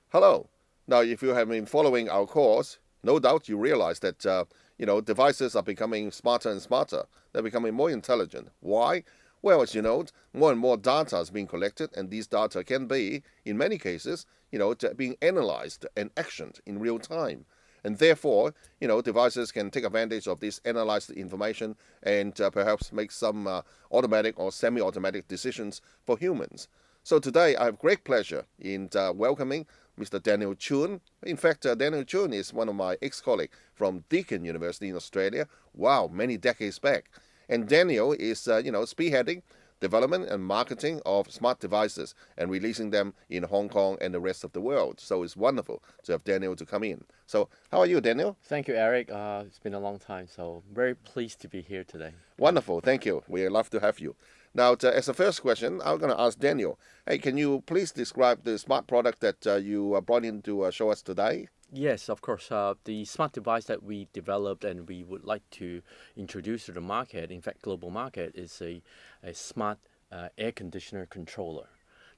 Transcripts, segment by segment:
Hello. Now, if you have been following our course, no doubt you realize that devices are becoming smarter and smarter. They're becoming more intelligent. Why? Well, as you know, more and more data is being collected, and these data can be, in many cases, being analyzed and actioned in real time. And therefore, devices can take advantage of this analyzed information and perhaps make some automatic or semi-automatic decisions for humans. So today, I have great pleasure in welcoming Mr. Daniel Chun. In fact, Daniel Chun is one of my ex-colleagues from Deakin University in Australia. Wow, many decades back. And Daniel is, spearheading development and marketing of smart devices and releasing them in Hong Kong and the rest of the world. So it's wonderful to have Daniel to come in. So how are you, Daniel? Thank you, Eric. It's been a long time, so very pleased to be here today. Wonderful, thank you. We love to have you. Now, as a first question, I'm going to ask Daniel. Hey, can you please describe the smart product that you brought in to show us today? Yes, of course. The smart device that we developed and we would like to introduce to the market, in fact, global market, is a smart air conditioner controller.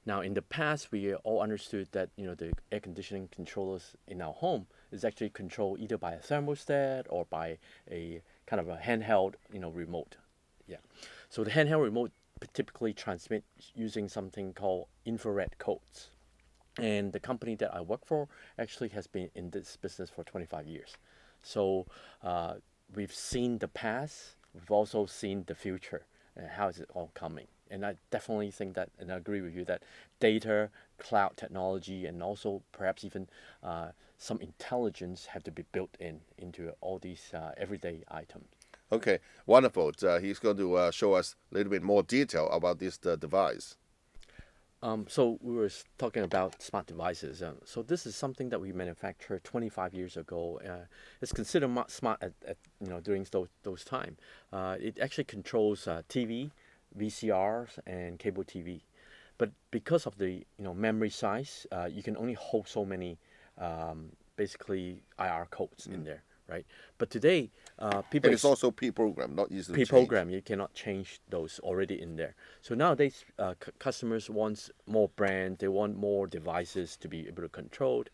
Now, in the past, we all understood that the air conditioning controllers in our home is actually controlled either by a thermostat or by a kind of a handheld remote. Yeah. So the handheld remote typically transmit using something called infrared codes. And the company that I work for actually has been in this business for 25 years. So we've seen the past, we've also seen the future, and how is it all coming. And I definitely think that, and I agree with you, that data, cloud technology, and also perhaps even some intelligence have to be built into all these everyday items. Okay, wonderful. He's going to show us a little bit more detail about this device. So we were talking about smart devices. So this is something that we manufactured 25 years ago. It's considered smart at during those time. It actually controls TV, VCRs, and cable TV. But because of the memory size, you can only hold so many basically IR codes in there, right? But today, people And it's also pre-programmed, not easy to change. pre-program. You cannot change those already in there. So nowadays, customers want more brand. They want more devices to be able to control,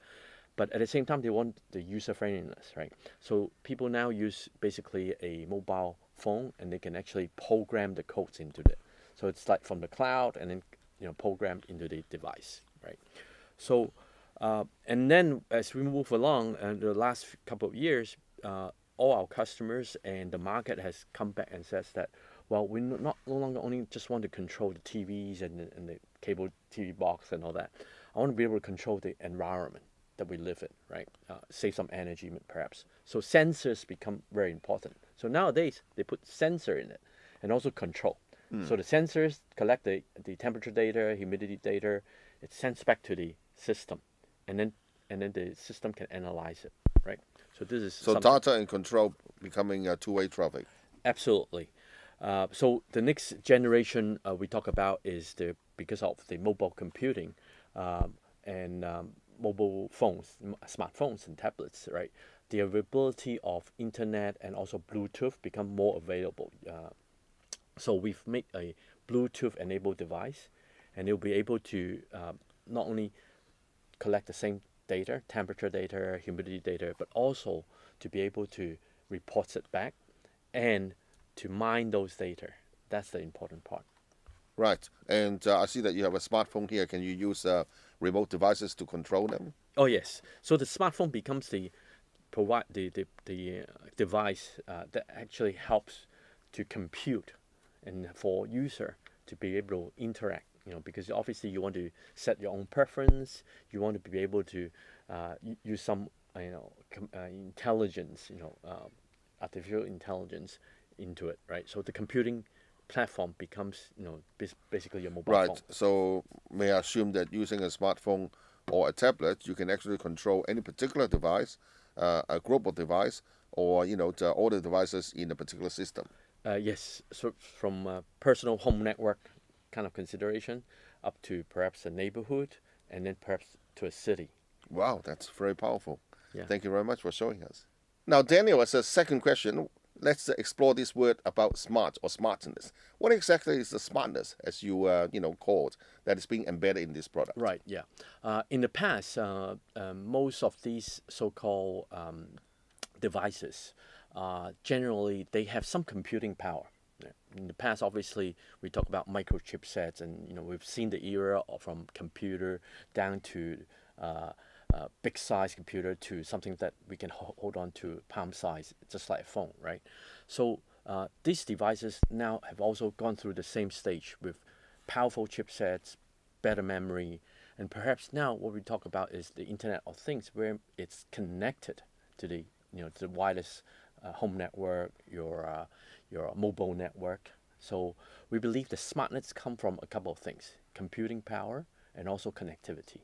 but at the same time, they want the user friendliness, right? So people now use basically a mobile phone, and they can actually program the codes into it. So it's like from the cloud, and then program into the device, right? So and then as we move along, the last couple of years, all our customers and the market has come back and says that, well, we no longer only just want to control the TVs and the cable TV box and all that. I want to be able to control the environment that we live in, right? Save some energy perhaps. So sensors become very important. So nowadays they put sensor in it and also control. So the sensors collect the temperature data, humidity data. It sends back to the system, and then the system can analyze it, right? So this is So data and control becoming a two-way traffic. absolutely. So the next generation we talk about is because of the mobile computing and mobile phones, smartphones and tablets, right? The availability of internet and also Bluetooth become more available. So we've made a Bluetooth enabled device, and it'll be able to not only collect the same data, temperature data, humidity data, but also to be able to report it back and to mine those data. That's the important part. Right. And I see that you have a smartphone here. Can you use remote devices to control them? Oh yes. So the smartphone becomes the device that actually helps to compute and for user to be able to interact. Because obviously you want to set your own preference. You want to be able to use some intelligence, artificial intelligence into it, right? So the computing platform becomes basically your mobile Right. phone. So may I assume that using a smartphone or a tablet, you can actually control any particular device, a group of device, or all the devices in a particular system. Yes, so from personal home network kind of consideration up to perhaps a neighborhood and then perhaps to a city. Wow, that's very powerful. Yeah. Thank you very much for showing us. Now, Daniel, as a second question, let's explore this word about smart or smartness. What exactly is the smartness, as you called, that is being embedded in this product? Right. Yeah. In the past, most of these so-called devices, generally they have some computing power. Yeah. In the past, obviously, we talk about microchip sets, and we've seen the era from computer down to big size computer to something that we can hold on to palm size, just like a phone, right? So these devices now have also gone through the same stage with powerful chipsets, better memory, and perhaps now what we talk about is the Internet of Things, where it's connected to the wireless home network, your mobile network. So we believe the smartness come from a couple of things: computing power and also connectivity.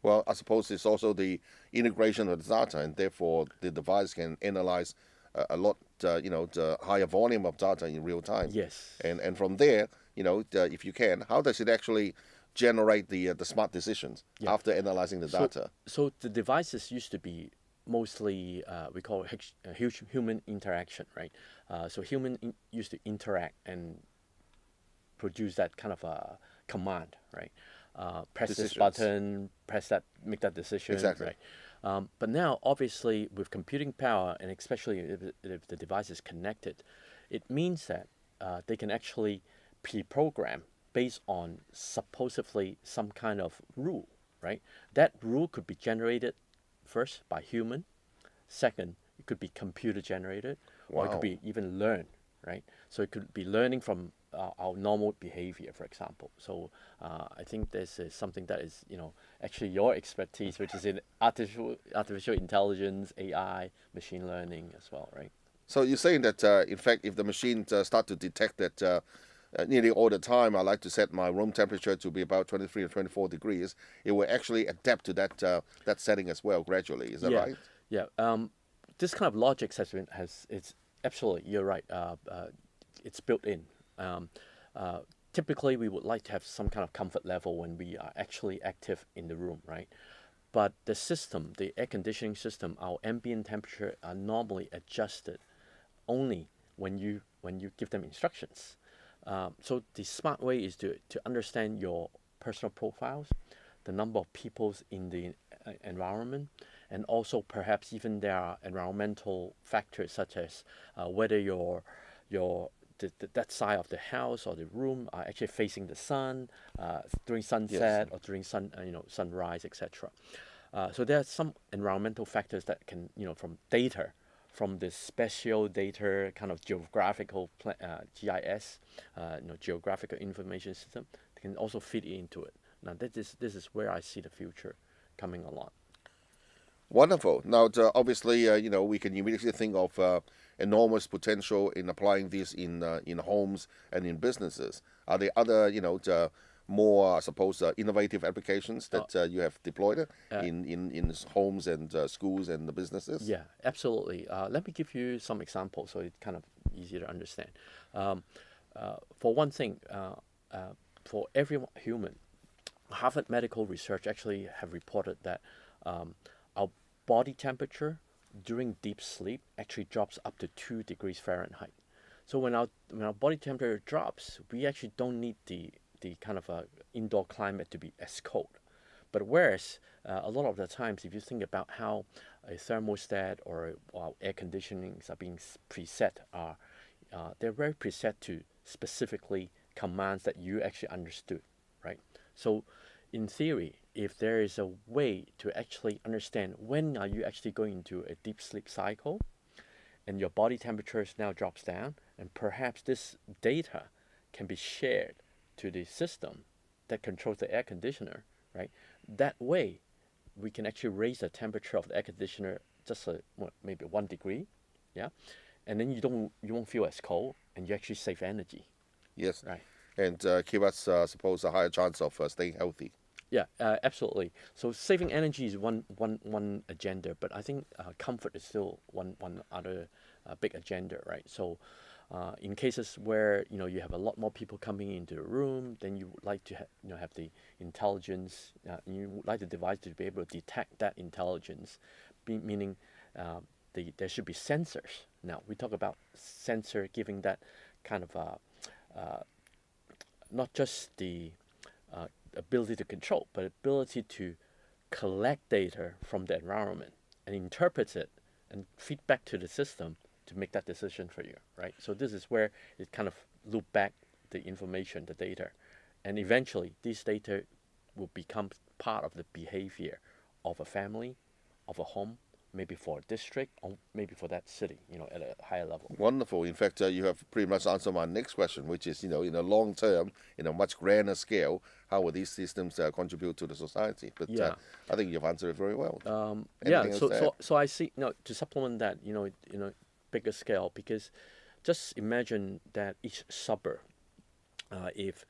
Well, I suppose it's also the integration of the data, and therefore the device can analyze a lot, the higher volume of data in real time. Yes. And from there, if you can, how does it actually generate the smart decisions Yeah. after analyzing the So, data? so the devices used to be mostly we call it huge human interaction, right? So used to interact and produce that kind of a command, right? Press this Decisions. button, press that, make that decision, Exactly. right? But now, obviously, with computing power, and especially if the device is connected, it means that they can actually pre-program based on supposedly some kind of rule, right? That rule could be generated first by human, second, it could be computer generated, or it could Wow. be even learned, right? So it could be learning from our normal behavior, for example. So I think this is something that is, actually your expertise, which is in artificial intelligence, AI, machine learning as well, right? So you're saying that, in fact, if the machine start to detect that nearly all the time I like to set my room temperature to be about 23 or 24 degrees, it will actually adapt to that setting as well gradually. Is that Yeah, right? yeah. This kind of logic it's absolutely, you're right. It's built in. Um, uh, Typically, we would like to have some kind of comfort level when we are actually active in the room, right? But the system, the air conditioning system, our ambient temperature are normally adjusted only when you give them instructions. So the smart way is to understand your personal profiles, the number of peoples in the environment, and also perhaps even there are environmental factors such as whether your that side of the house or the room are actually facing the sun during Yes. sunset or during sunrise, etc. So there are some environmental factors that can, from data, from the spatial data, kind of geographical GIS, geographical information system, can also fit into it. Now, this is where I see the future coming along. Wonderful. Now, obviously, we can immediately think of enormous potential in applying this in homes and in businesses. Are there other, more, I suppose, innovative applications Uh, that you have deployed uh, in homes and schools and the businesses? yeah, absolutely. Let me give you some examples so it's kind of easier to understand. Um, for one thing, for every human, Harvard Medical Research actually have reported that our body temperature during deep sleep actually drops up to 2 degrees Fahrenheit. So when our body temperature drops, we actually don't need the kind of indoor climate to be as cold. But whereas a lot of the times, if you think about how a thermostat or air conditionings are being preset, they're very preset to specifically commands that you actually understood, right? So, in theory, if there is a way to actually understand when are you actually going into a deep sleep cycle, and your body temperature now drops down, and perhaps this data can be shared to the system that controls the air conditioner, right? That way, we can actually raise the temperature of the air conditioner just maybe 1 degree, yeah, and then you won't feel as cold, and you actually save energy, Yes. right? And give us, suppose, a higher chance of staying healthy. Yeah, absolutely. So saving energy is one agenda, but I think comfort is still one other big agenda, right? So, in cases where you have a lot more people coming into the room, then you would like to have the intelligence. You would like the device to be able to detect that intelligence, meaning there should be sensors. Now we talk about sensor giving that kind of not just the ability to control, but ability to collect data from the environment and interpret it and feed back to the system to make that decision for you, right? So this is where it kind of loop back the information, the data, and eventually these data will become part of the behavior of a family, of a home, maybe for a district, or maybe for that city, at a higher level. Wonderful. In fact, you have pretty much answered my next question, which is, in a long term, in a much grander scale, how will these systems contribute to the society? But Yeah. I think you've answered it very well. Yeah, Anything else to add? so I see, to supplement that, bigger scale, because just imagine that each suburb, if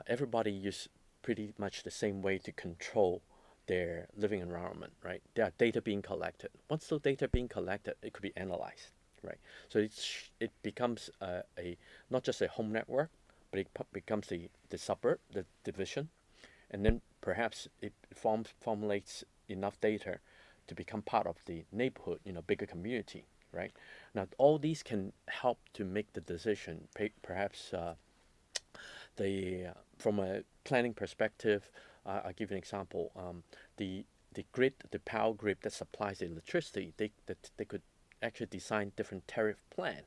everybody use pretty much the same way to control their living environment, right? There are data being collected. Once the data being collected, it could be analyzed, right? So it becomes not just a home network, but it becomes the suburb, the division, and then perhaps it formulates enough data to become part of the neighborhood, bigger community, right? Now all these can help to make the decision. Perhaps from a planning perspective, I'll give you an example. The grid, the power grid that supplies the electricity, they could actually design different tariff plan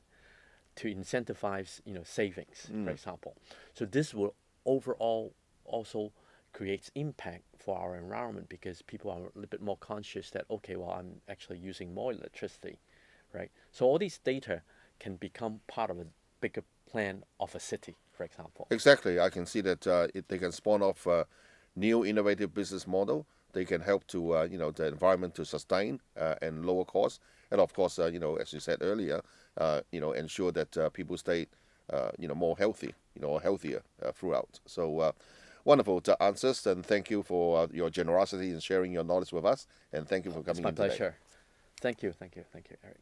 to incentivize savings, for example. So this will overall also creates impact for our environment, because people are a little bit more conscious that, okay, well, I'm actually using more electricity, right? So all these data can become part of a bigger plan of a city, for example. Exactly. I can see that they can spawn off new innovative business model. They can help to the environment to sustain and lower costs, and of course as you said earlier, ensure that people stay more healthy, or healthier throughout. So wonderful answers, and thank you for your generosity in sharing your knowledge with us, and thank you for It's coming my in today. pleasure. Thank you, Eric.